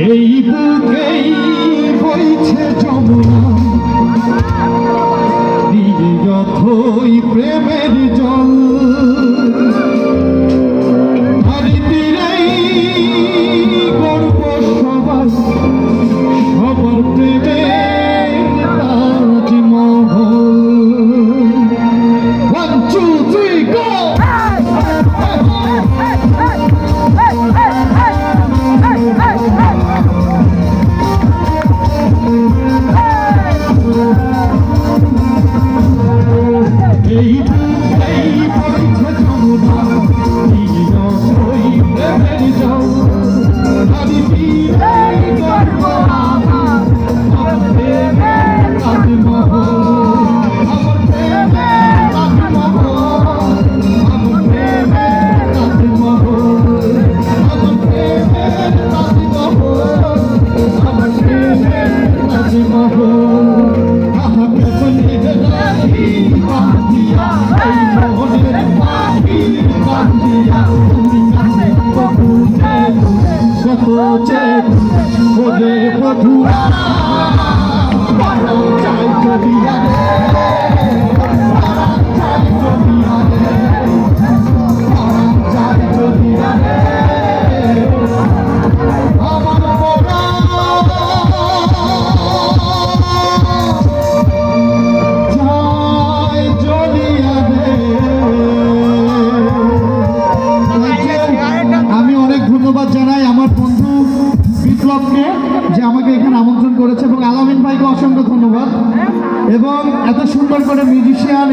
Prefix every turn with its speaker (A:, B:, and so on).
A: এই বুকেই বইছে যমুনা দিয়ে যথই প্রেমের জল তারি তীরেই গর্ব সবার সবার প্রেমের তাজমহল। 1 2 3 go! এই বুকেই বইছে যমুনা দিয়ে যথই প্রেমের জল তারি তীরেই গর্ব আমার সবার প্রেমের তাজমহল। আমার প্রেমের তাজমহল, আমার প্রেমের তাজমহল, আমার প্রেমের তাজমহল, আমার প্রেমের তাজমহল। আহা প্রেমের রানী বাঁধিয়া এই মোহনের পাখি বাঁধিয়া তুমি কাছে বহুতে কত বলে বধুয়া বারণ চাই করিয়া রে, বারণ চাই করিয়া রে, বারণ চাই করিয়া রে আমার মোরা যায় জ্বলিয়া রে। আমি অনেক ধন্যবাদ জানাই আমার বন্ধু বিপ্লবকে যে আমাকে এখানে আমন্ত্রণ করেছে এবং আলামিন ভাইকে অসংখ্য ধন্যবাদ এবং এত সুন্দর করে মিউজিশিয়ান